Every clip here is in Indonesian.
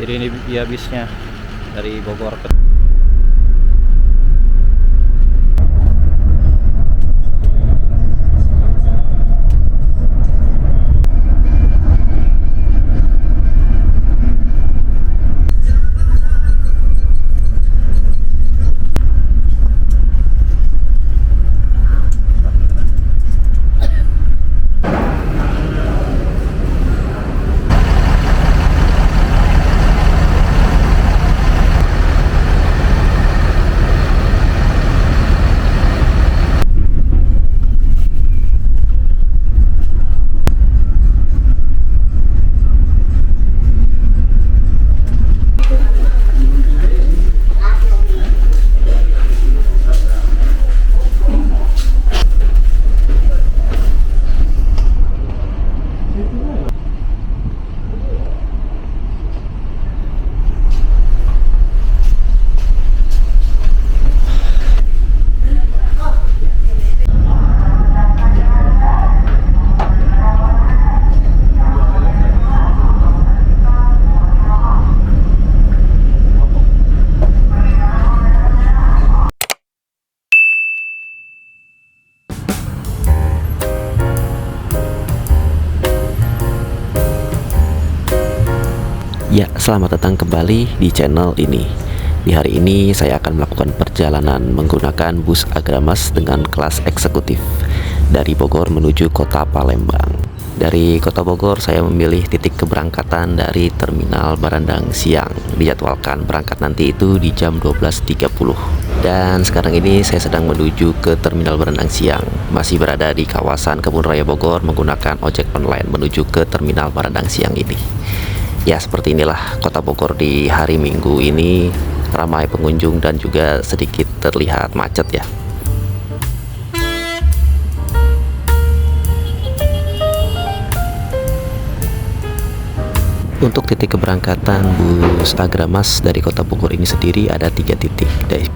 Jadi ini dia bisnya dari Bogor ke Ya, selamat datang kembali di channel ini. Di hari ini saya akan melakukan perjalanan menggunakan bus Agramas dengan kelas eksekutif dari Bogor menuju kota Palembang. Dari kota Bogor saya memilih titik keberangkatan dari Terminal Barandang Siang. Dijadwalkan berangkat nanti itu di jam 12.30. Dan sekarang ini saya sedang menuju ke Terminal Barandang Siang. Masih berada di kawasan Kebun Raya Bogor menggunakan ojek online menuju ke Terminal Barandang Siang ini. Ya, seperti inilah kota Bogor di hari Minggu ini, ramai pengunjung dan juga sedikit terlihat macet ya. Untuk titik keberangkatan bus Agramas dari kota Bogor ini sendiri ada 3 titik.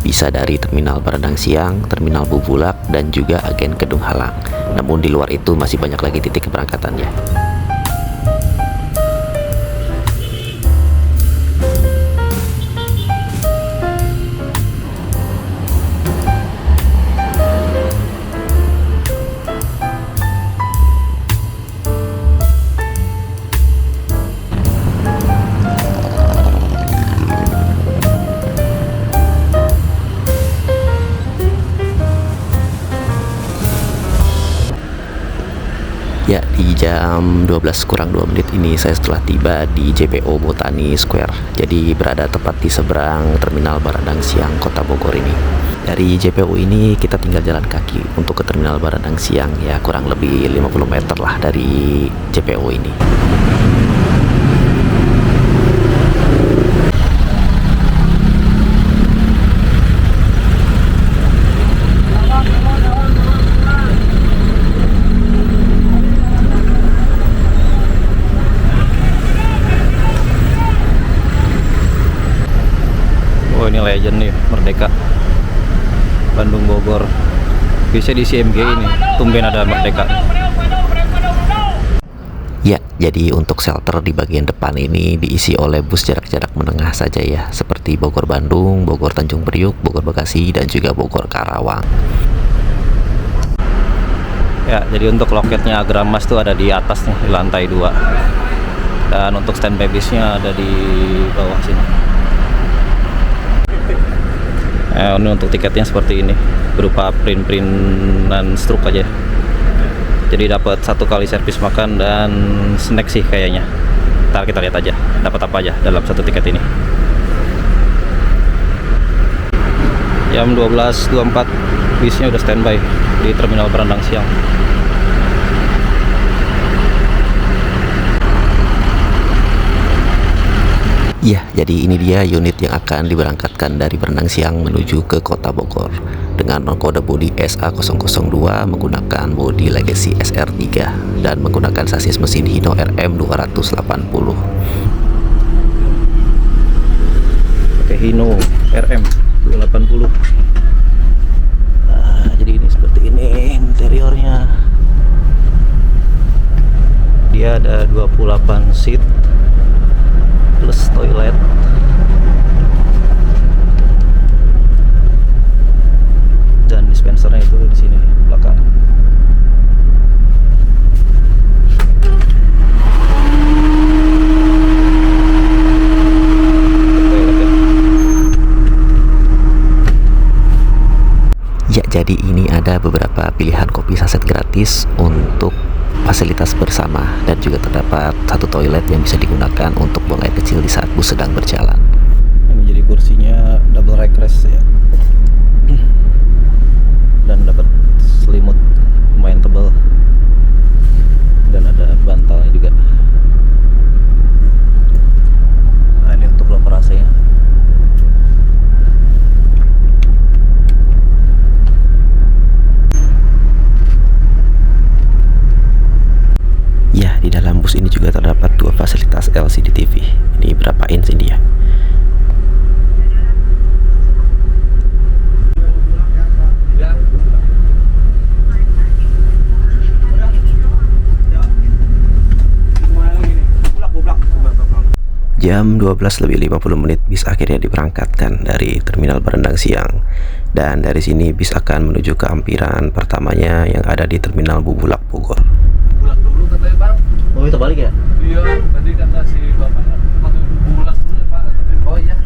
Bisa dari Terminal Barandang Siang, Terminal Bubulak, dan juga Agen Kedung Halang. Namun di luar itu masih banyak lagi titik keberangkatannya. Ya, di jam 12 kurang 2 menit ini saya setelah tiba di JPO Botani Square. Jadi berada tepat di seberang Terminal Barandang Siang kota Bogor ini. Dari JPO ini kita tinggal jalan kaki untuk ke Terminal Barandang Siang, ya kurang lebih 50 meter lah dari JPO ini. Oh, ini legend nih, Merdeka Bandung Bogor. Biasanya di CMG ini tumben ada Merdeka. Ya, jadi untuk shelter di bagian depan ini diisi oleh bus jarak-jarak menengah saja ya, seperti Bogor Bandung, Bogor Tanjung Priuk, Bogor Bekasi, dan juga Bogor Karawang. Ya, jadi untuk loketnya Agramas tuh ada di atas nih, di lantai 2. Dan untuk standby bisnya ada di bawah sini. Ini untuk tiketnya seperti ini, berupa print-printan struk aja. Jadi dapat 1 kali servis makan dan snack sih kayaknya. Ntar kita lihat aja dapat apa aja dalam 1 tiket ini. Jam 12.24 bisnya udah standby di Terminal Barandang Siang. Ya, jadi ini dia unit yang akan diberangkatkan dari Barandang Siang menuju ke kota Bogor dengan kode bodi SA002 menggunakan bodi Legacy SR3 dan menggunakan sasis mesin Hino RM280. Pakai Hino RM280. Nah, jadi ini seperti ini interiornya. Dia ada 28 seat plus toilet. Dan dispensernya itu di sini belakang. Ya, jadi ini ada beberapa pilihan kopi saset gratis untuk fasilitas bersama, dan juga terdapat satu toilet yang bisa digunakan untuk buang air kecil di saat bus sedang berjalan. Ini jadi kursinya double backrest ya. Dan dapat selimut lumayan tebal. Dan ada bantalnya juga. Nah, ini untuk loper AC-nya. Ya, di dalam bus ini juga terdapat dua fasilitas LCD TV. Ini berapa inch ini ya? Jam 12:50 bis akhirnya diberangkatkan dari Terminal Barendang Siang. Dan dari sini bis akan menuju ke ampiran pertamanya yang ada di Terminal Bubulak Bogor. Bulak dulu katanya bang. Oh, itu balik ya? Iya, tadi kata si bapaknya waktu bulak dulu ya pak katanya. Oh iya.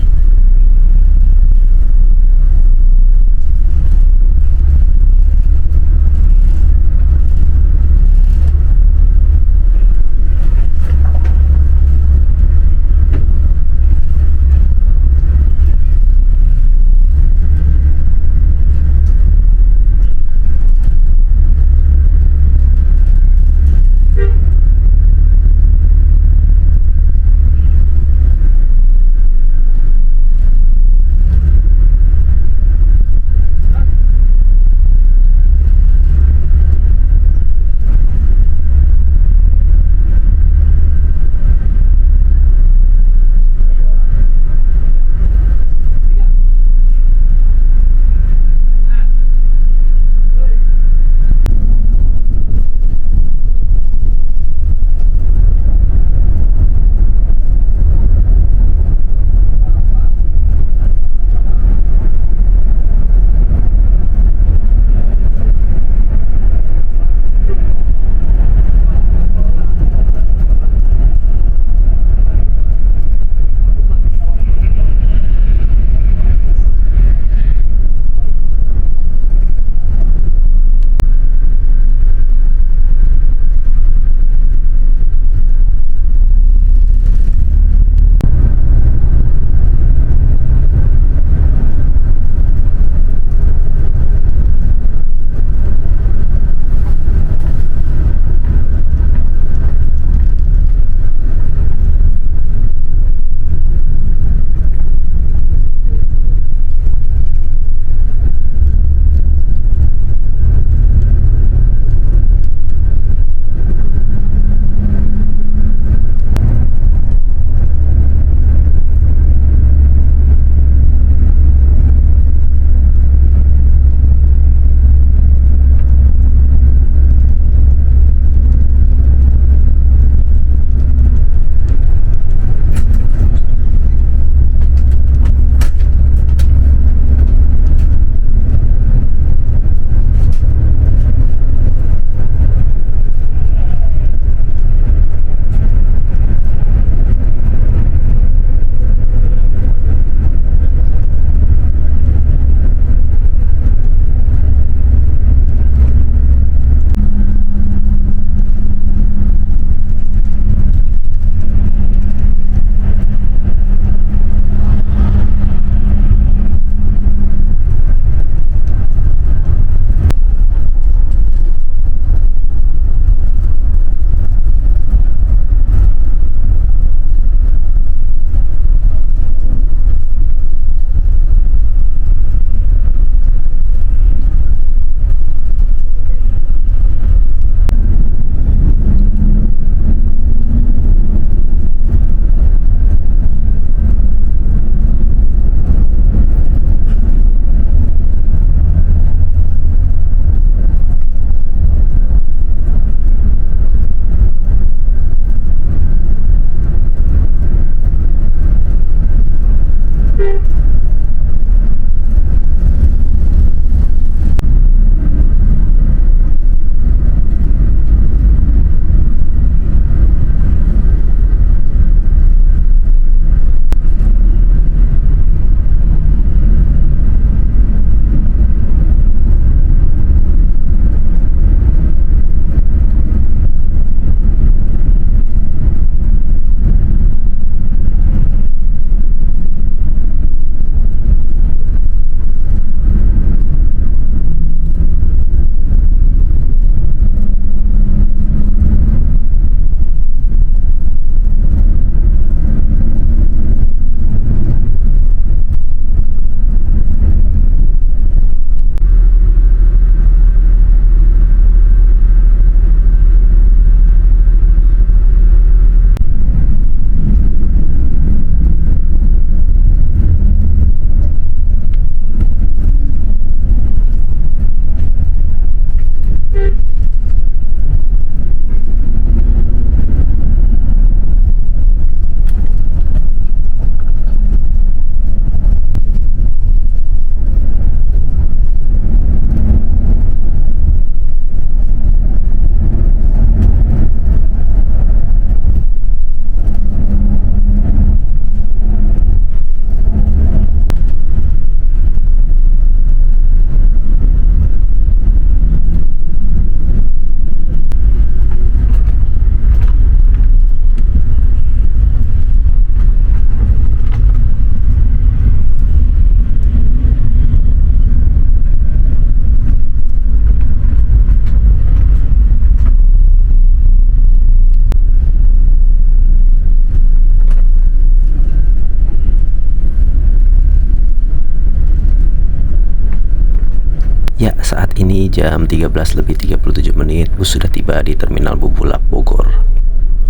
ini jam 13:37 bus sudah tiba di Terminal Bubulak, Bogor.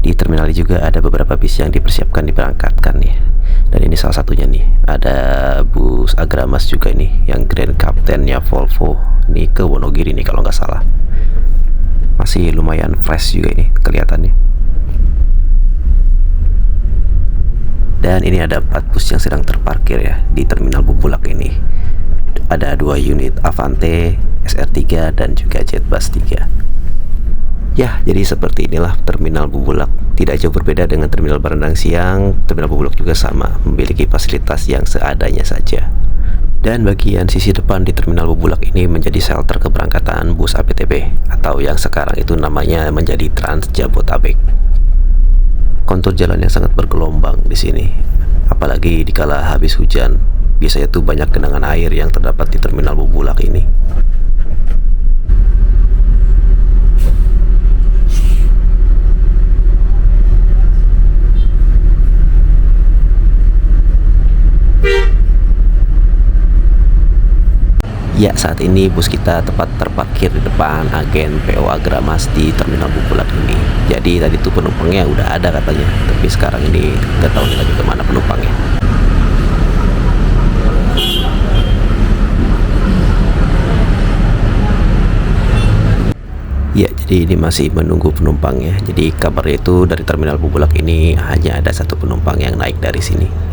Di terminal ini juga ada beberapa bis yang dipersiapkan diberangkatkan nih. Dan ini salah satunya nih, ada bus Agramas juga ini, yang Grand Captain-nya Volvo. Ini ke Wonogiri nih kalau nggak salah. Masih lumayan fresh juga ini kelihatannya. Dan ini ada 4 bus yang sedang terparkir ya di Terminal Bubulak ini. Ada 2 unit Avante, SR3 dan juga Jetbus 3. Ya, jadi seperti inilah Terminal Bubulak. Tidak jauh berbeda dengan Terminal Barendang Siang, Terminal Bubulak juga sama, memiliki fasilitas yang seadanya saja. Dan bagian sisi depan di Terminal Bubulak ini menjadi shelter keberangkatan bus APTB, atau yang sekarang itu namanya menjadi Trans Jabotabek. Kontur jalan yang sangat bergelombang di sini, apalagi dikala habis hujan. Biasanya tuh banyak genangan air yang terdapat di Terminal Bubulak ini. Ya, saat ini bus kita tepat terparkir di depan agen PO Agramas di Terminal Bubulak ini. Jadi tadi tuh penumpangnya udah ada katanya, tapi sekarang ini nggak tahu nih lagi kemana penumpangnya. Ya, jadi ini masih menunggu penumpang ya. Jadi kabarnya itu dari Terminal Bubulak ini hanya ada 1 penumpang yang naik dari sini.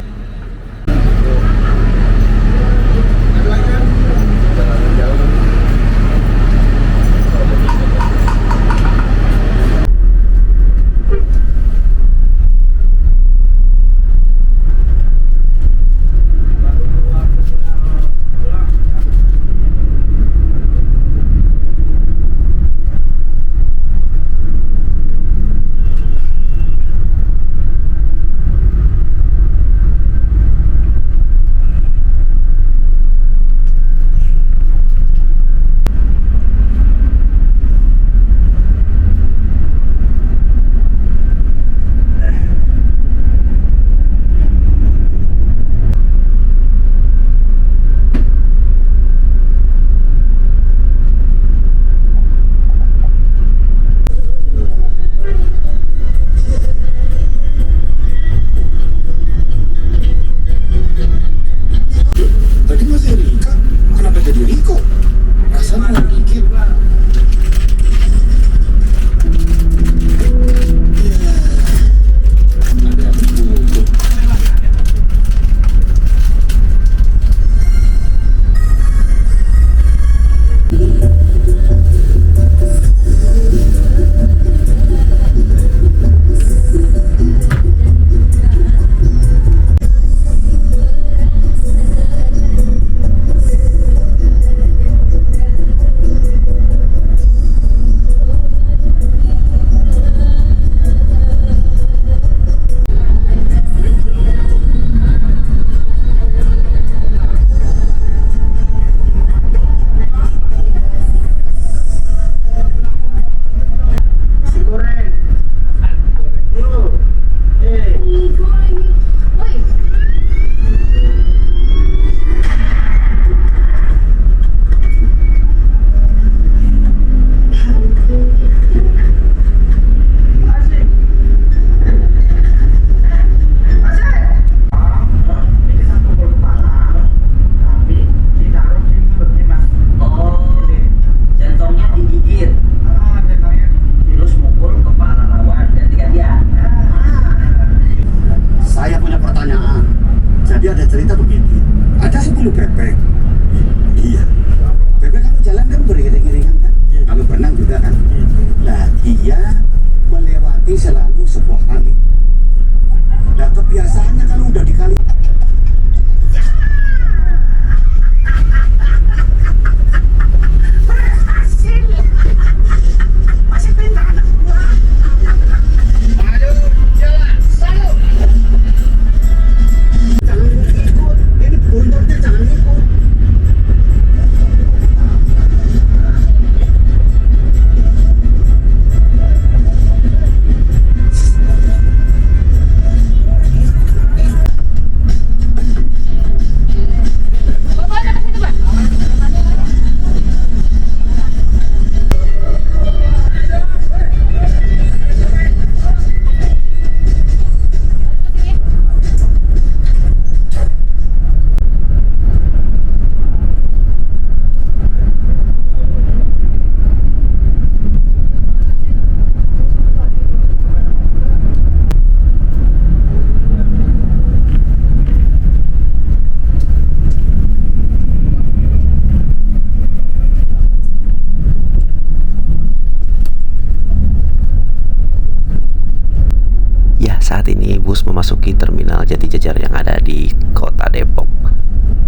saat ini bus memasuki terminal Jatijajar yang ada di kota Depok.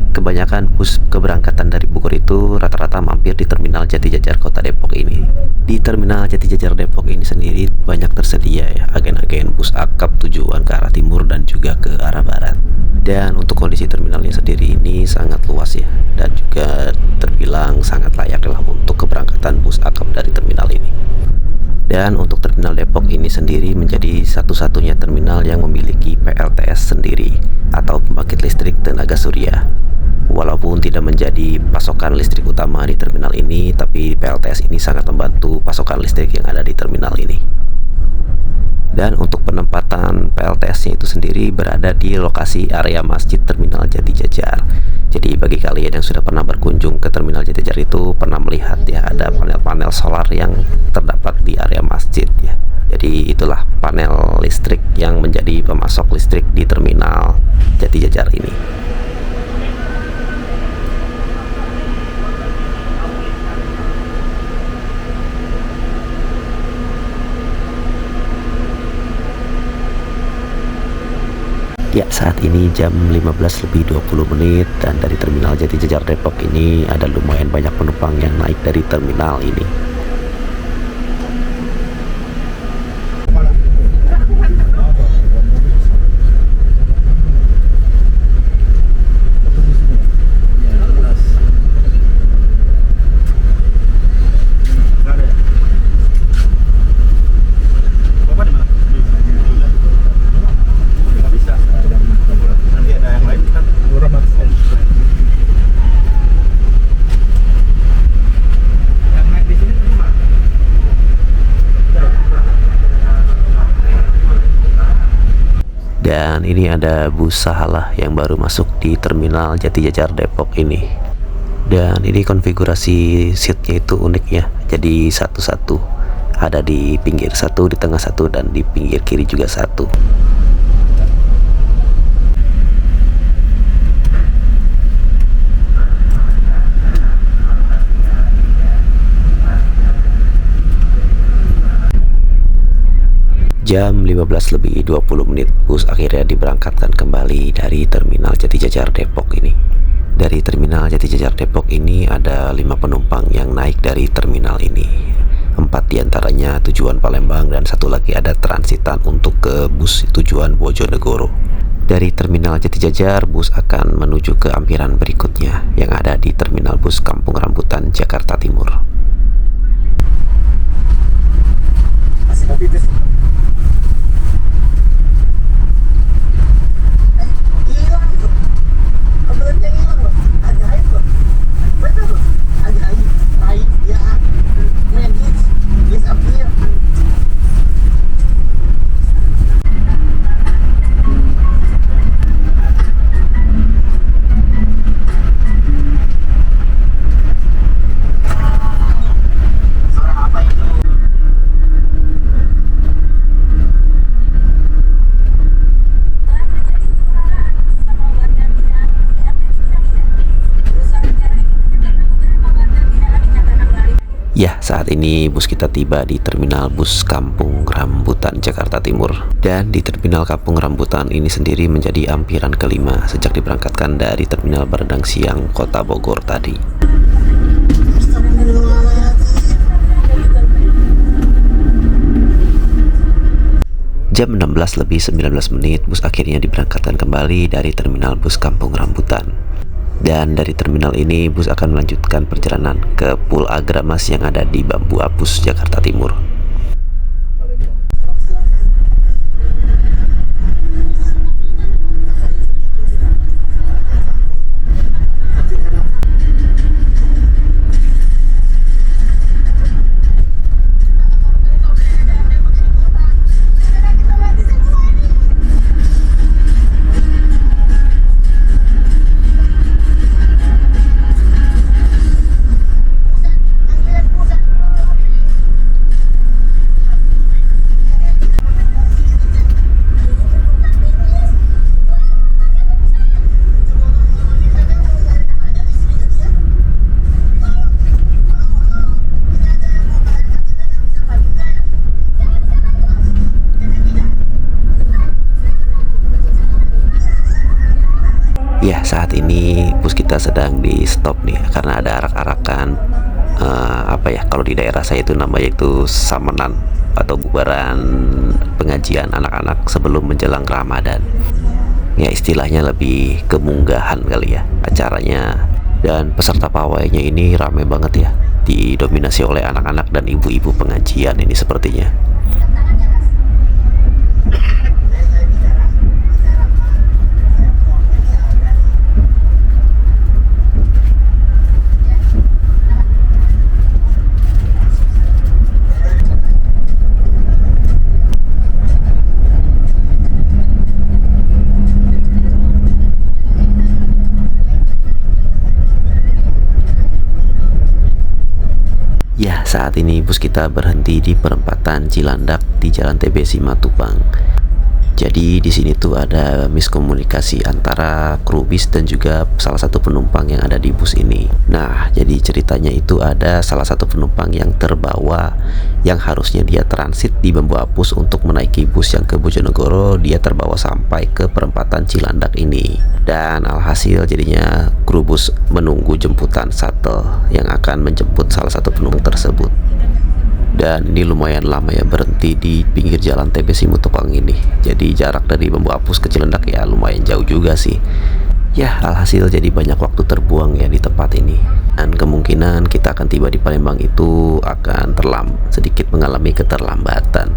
Kebanyakan bus keberangkatan dari Bogor itu rata-rata mampir di terminal Jatijajar kota Depok ini. Di terminal Jatijajar Depok ini sendiri banyak tersedia ya agen-agen bus akap tujuan ke arah timur dan juga ke arah barat. Dan untuk kondisi terminalnya sendiri ini sangat luas ya, dan juga terbilang sangat layak lah untuk keberangkatan bus akap dari terminal ini. Dan untuk terminal Depok ini sendiri menjadi satu-satunya terminal yang memiliki PLTS sendiri atau pembangkit listrik tenaga surya. Walaupun tidak menjadi pasokan listrik utama di terminal ini, tapi PLTS ini sangat membantu pasokan listrik yang ada di terminal ini. Dan untuk penempatan PLTS-nya itu sendiri berada di lokasi area masjid terminal Jatijajar. Jadi bagi kalian yang sudah pernah berkunjung ke terminal Jatijajar itu pernah melihat ya ada panel-panel solar yang terdapat di area masjid ya. Jadi itulah panel listrik yang menjadi pemasok listrik di terminal Jatijajar ini. Ya, saat ini jam 15:20 dan dari terminal Jatijajar Depok ini ada lumayan banyak penumpang yang naik dari terminal ini. Dan ini ada bus Sahalah yang baru masuk di terminal Jatijajar Depok ini. Dan ini konfigurasi seatnya itu unik ya. Jadi satu-satu, ada di pinggir satu, di tengah satu, dan di pinggir kiri juga satu. Jam 15:20 bus akhirnya diberangkatkan kembali dari terminal Jatijajar Depok ini. Dari terminal Jatijajar Depok ini ada 5 penumpang yang naik dari terminal ini. 4 diantaranya tujuan Palembang dan 1 lagi ada transitan untuk ke bus tujuan Bojonegoro. Dari terminal Jatijajar bus akan menuju ke ampiran berikutnya yang ada di terminal bus Kampung Rambutan, Jakarta Timur. Ya, saat ini bus kita tiba di terminal bus Kampung Rambutan, Jakarta Timur. Dan di terminal Kampung Rambutan ini sendiri menjadi ampiran kelima sejak diberangkatkan dari terminal Baradang Siang, Kota Bogor tadi. Jam 16:19 bus akhirnya diberangkatkan kembali dari terminal bus Kampung Rambutan. Dan dari terminal ini bus akan melanjutkan perjalanan ke Pool Agramas yang ada di Bambu Apus, Jakarta Timur. Ya, saat ini bus kita sedang di stop nih karena ada arak-arakan kalau di daerah saya itu namanya itu samenan atau bubaran pengajian anak-anak sebelum menjelang Ramadan. Ya, istilahnya lebih kemunggahan kali ya acaranya. Dan peserta pawainya ini rame banget ya, didominasi oleh anak-anak dan ibu-ibu pengajian ini sepertinya. Ya, saat ini bus kita berhenti di perempatan Cilandak di Jalan TB Simatupang. Jadi di sini tuh ada miskomunikasi antara kru bis dan juga salah satu penumpang yang ada di bus ini. Nah, jadi ceritanya itu ada salah satu penumpang yang terbawa, yang harusnya dia transit di Bambu Apus untuk menaiki bus yang ke Bojonegoro, dia terbawa sampai ke perempatan Cilandak ini. Dan alhasil jadinya kru bus menunggu jemputan shuttle yang akan menjemput salah satu penumpang tersebut. Dan ini lumayan lama ya berhenti di pinggir jalan TB Simatupang ini. Jadi jarak dari Bambu Apus ke Cilandak ya lumayan jauh juga sih. Ya, alhasil jadi banyak waktu terbuang ya di tempat ini. Dan kemungkinan kita akan tiba di Palembang itu akan sedikit mengalami keterlambatan.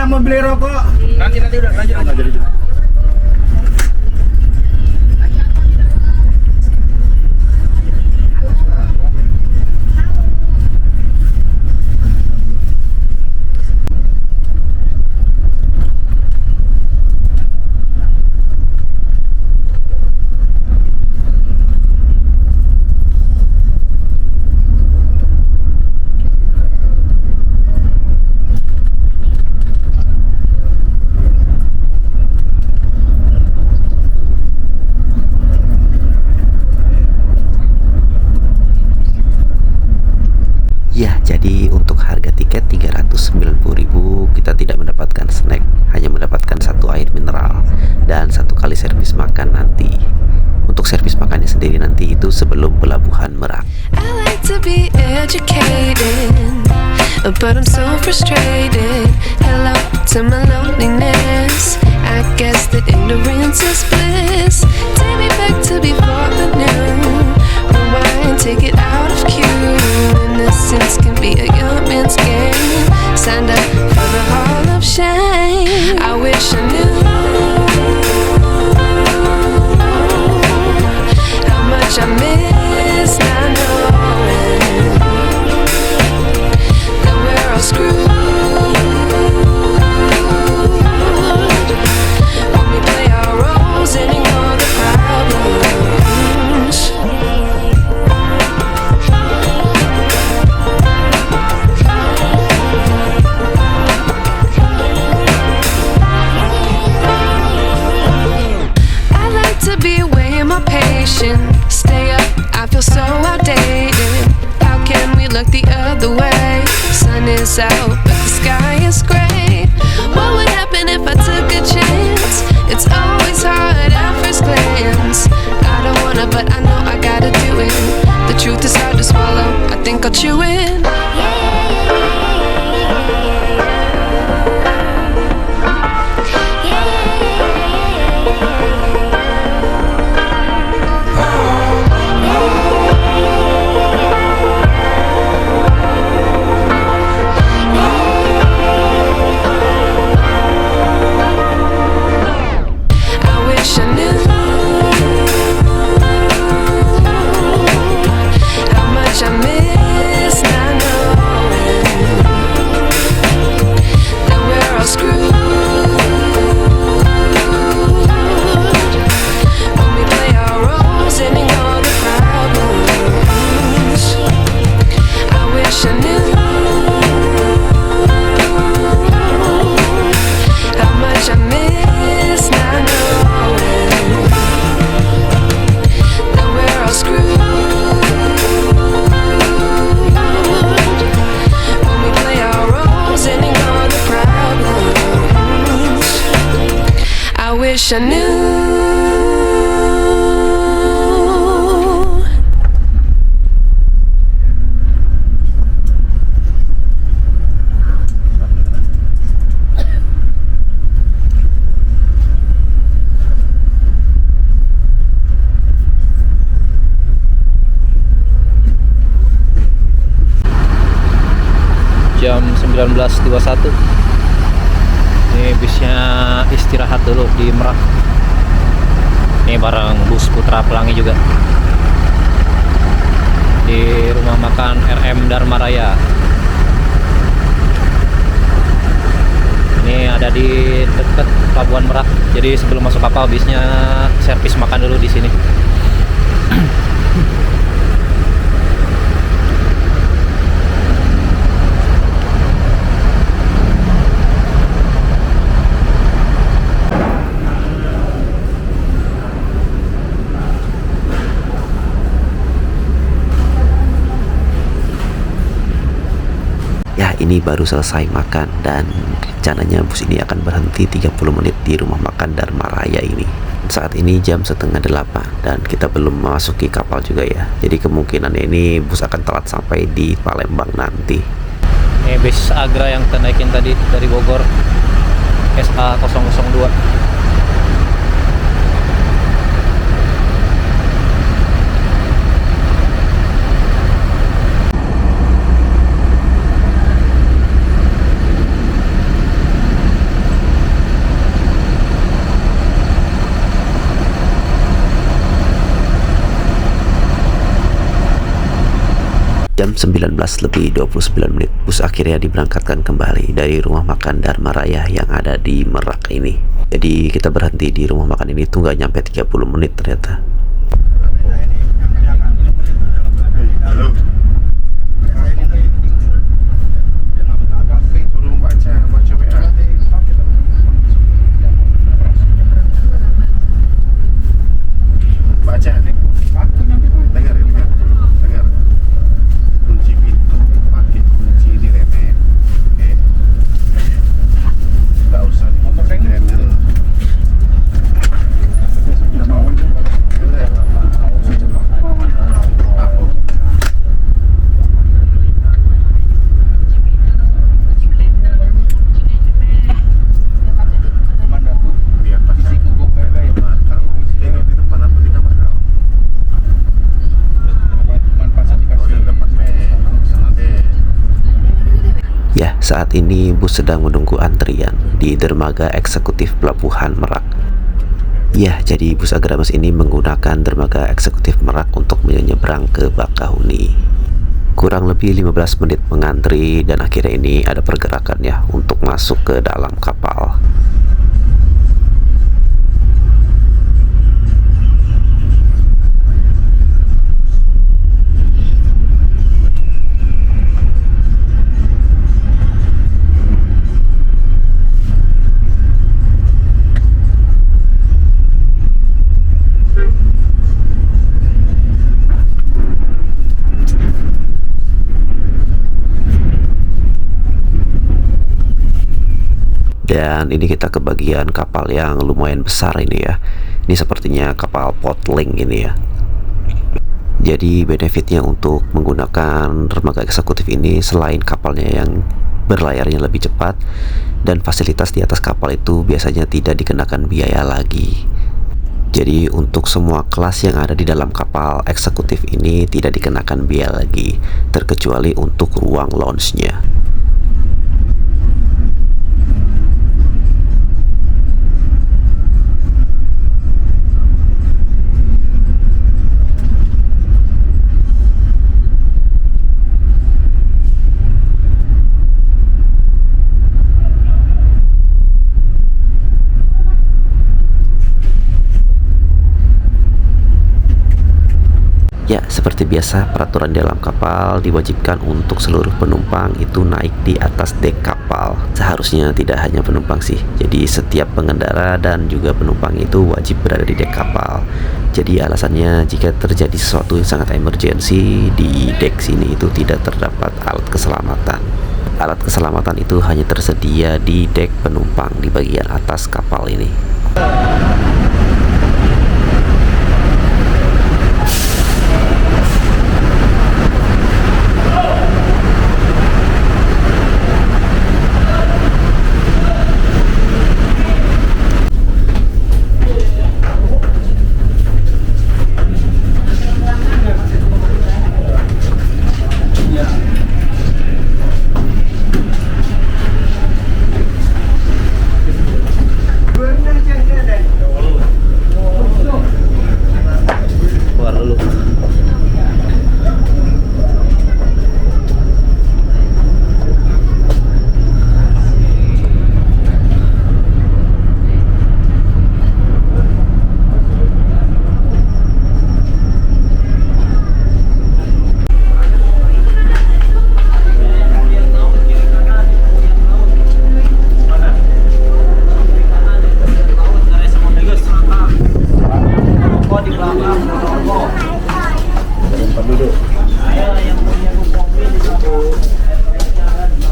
Mau beli rokok? Nanti udah lanjut. Ya, jadi untuk harga tiket 390.000 kita tidak mendapatkan snack, hanya mendapatkan satu air mineral dan satu kali servis makan nanti. Untuk servis makannya sendiri nanti itu sebelum pelabuhan Merak. I like to be educated, but I'm so frustrated. Hello to my loneliness. I guess that ignorance is bliss. Take me back to before the new. Rewind, take it out of cue. Innocence can be a young man's game. Signed up for the hall of shame. I wish I knew how much I miss not knowing that we're all screwed when we play our roles and ignore the problems. lights out, but the sky is gray. What would happen if I took a chance? It's always hard at first glance. I don't wanna, but I know I gotta do it. The truth is hard to swallow, I think I'll chew it. Wish I knew. Jam 19.21. Ini bisnya istirahat dulu di Merak. Ini bareng bus Putra Pelangi juga di rumah makan RM Dharma Raya. Ini ada di dekat Pelabuhan Merak. Jadi sebelum masuk kapal bisnya servis makan dulu di sini. Ini baru selesai makan dan rencananya bus ini akan berhenti 30 menit di rumah makan Dharma Raya ini. Saat ini jam 7:30 dan kita belum memasuki kapal juga ya. Jadi kemungkinan ini bus akan telat sampai di Palembang nanti. Ini bis Agra yang kita naikin tadi dari Bogor, SA002. Jam 19:29 bus akhirnya diberangkatkan kembali dari rumah makan Dharma Raya yang ada di Merak ini. Jadi kita berhenti di rumah makan ini tuh nggak nyampe 30 menit ternyata. Saat ini bus sedang menunggu antrian di dermaga eksekutif Pelabuhan Merak. Ya, jadi bus Agramas ini menggunakan dermaga eksekutif Merak untuk menyeberang ke Bakahuni. Kurang lebih 15 menit mengantri dan akhirnya ini ada pergerakan ya untuk masuk ke dalam kapal. Dan ini kita ke bagian kapal yang lumayan besar ini ya. Ini sepertinya kapal Potling ini ya. Jadi benefitnya untuk menggunakan dermaga eksekutif ini, selain kapalnya yang berlayarnya lebih cepat dan fasilitas di atas kapal itu biasanya tidak dikenakan biaya lagi. Jadi untuk semua kelas yang ada di dalam kapal eksekutif ini tidak dikenakan biaya lagi, terkecuali untuk ruang lounge-nya. Ya, seperti biasa peraturan di dalam kapal diwajibkan untuk seluruh penumpang itu naik di atas dek kapal. Seharusnya tidak hanya penumpang sih, jadi setiap pengendara dan juga penumpang itu wajib berada di dek kapal. Jadi alasannya jika terjadi sesuatu yang sangat emergensi, di dek sini itu tidak terdapat alat keselamatan. Alat keselamatan itu hanya tersedia di dek penumpang di bagian atas kapal ini. Keluar dulu.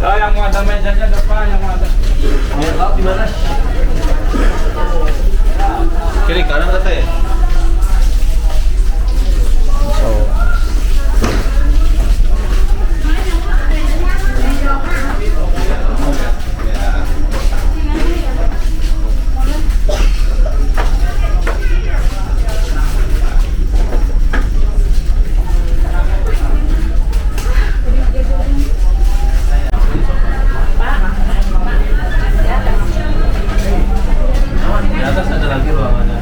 Yang mau ada mejanya depan, yang mau ada. Di mana? Kiri kanan kata ya? Di atas ada lagi ruangannya.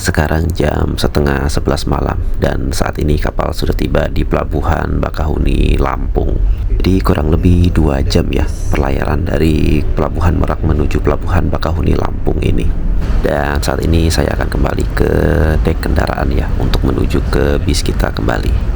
Sekarang jam setengah 11 malam dan saat ini kapal sudah tiba di Pelabuhan Bakahuni, Lampung. Jadi kurang lebih 2 jam ya pelayaran dari Pelabuhan Merak menuju Pelabuhan Bakahuni, Lampung ini. Dan saat ini saya akan kembali ke dek kendaraan ya untuk menuju ke bis kita kembali.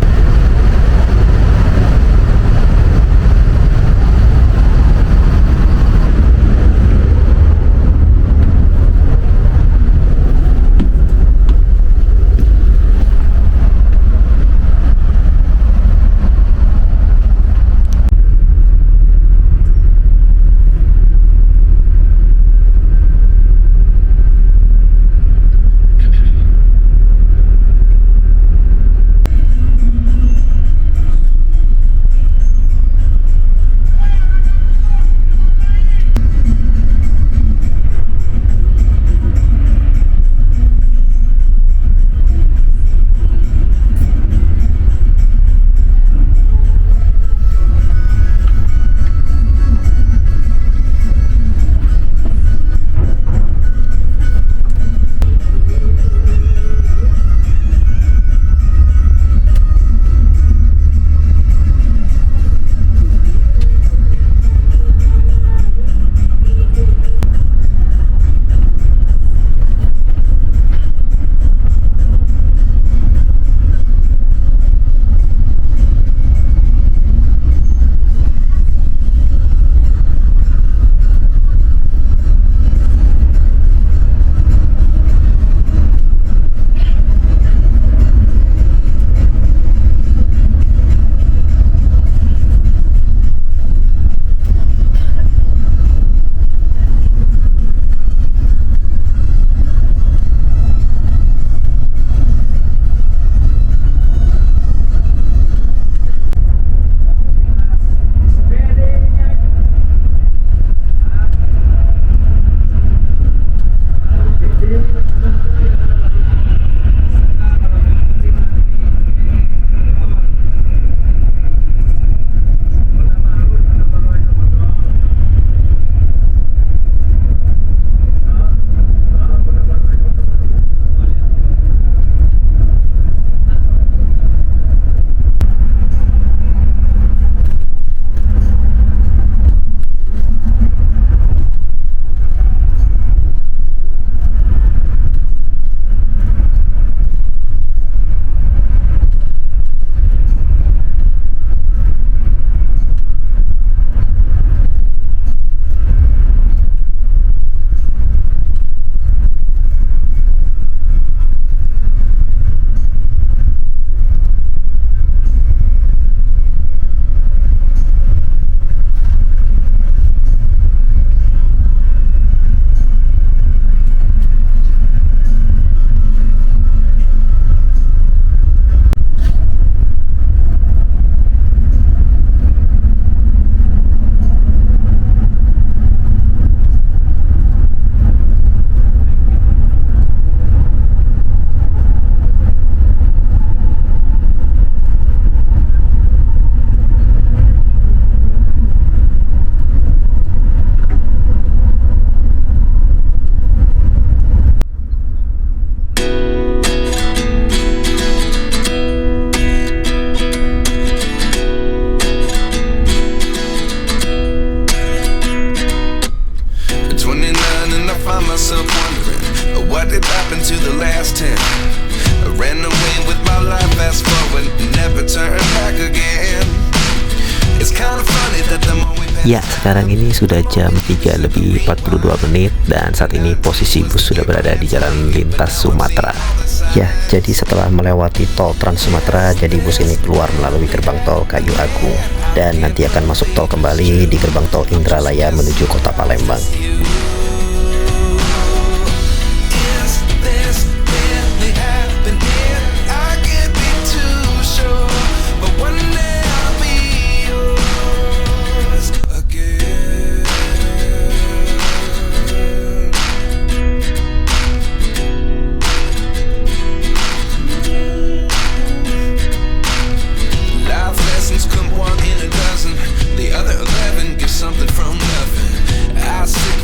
Ya, sekarang ini sudah jam 3:42 dan saat ini posisi bus sudah berada di jalan lintas Sumatera. Ya, jadi setelah melewati tol Trans Sumatera, jadi bus ini keluar melalui gerbang tol Kayu Agung dan nanti akan masuk tol kembali di gerbang tol Indralaya menuju kota Palembang. Something from nothing. I sit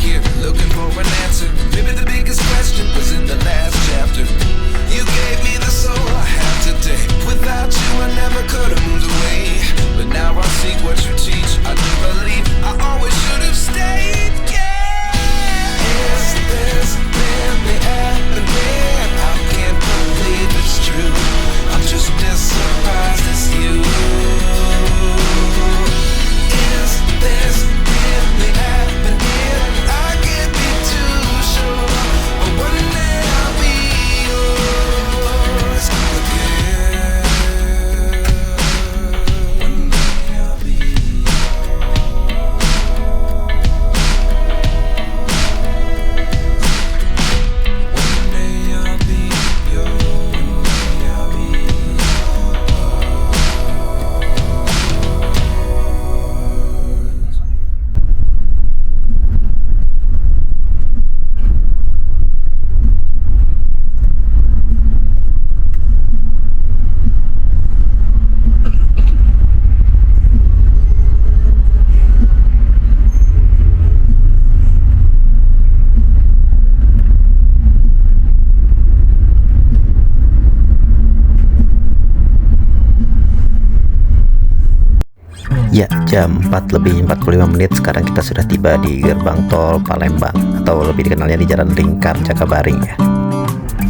Ya, jam 4 lebih 45 menit sekarang kita sudah tiba di gerbang tol Palembang, atau lebih dikenalnya di Jalan Lingkar Jakabaring ya.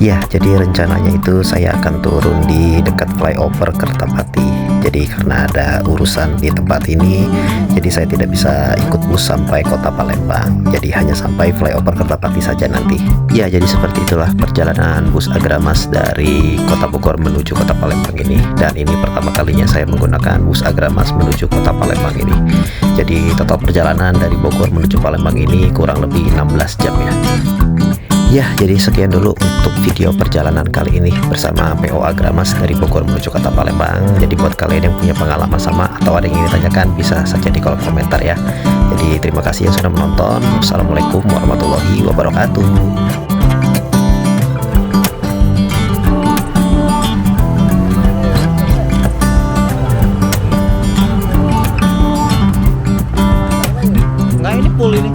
Ya, jadi rencananya itu saya akan turun di dekat flyover Kertapati. Jadi karena ada urusan di tempat ini, jadi saya tidak bisa ikut bus sampai kota Palembang. Jadi hanya sampai flyover Kertapati saja nanti. Ya, jadi seperti itulah perjalanan bus Agramas dari kota Bogor menuju kota Palembang ini. Dan ini pertama kalinya saya menggunakan bus Agramas menuju kota Palembang ini. Jadi total perjalanan dari Bogor menuju Palembang ini kurang lebih 16 jam ya. Ya, jadi sekian dulu untuk video perjalanan kali ini bersama PO Agramas dari Bogor menuju kota Palembang. Jadi buat kalian yang punya pengalaman sama atau ada yang ingin ditanyakan, bisa saja di kolom komentar ya. Jadi terima kasih yang sudah menonton. Wassalamualaikum warahmatullahi wabarakatuh. Enggak, ini full ini.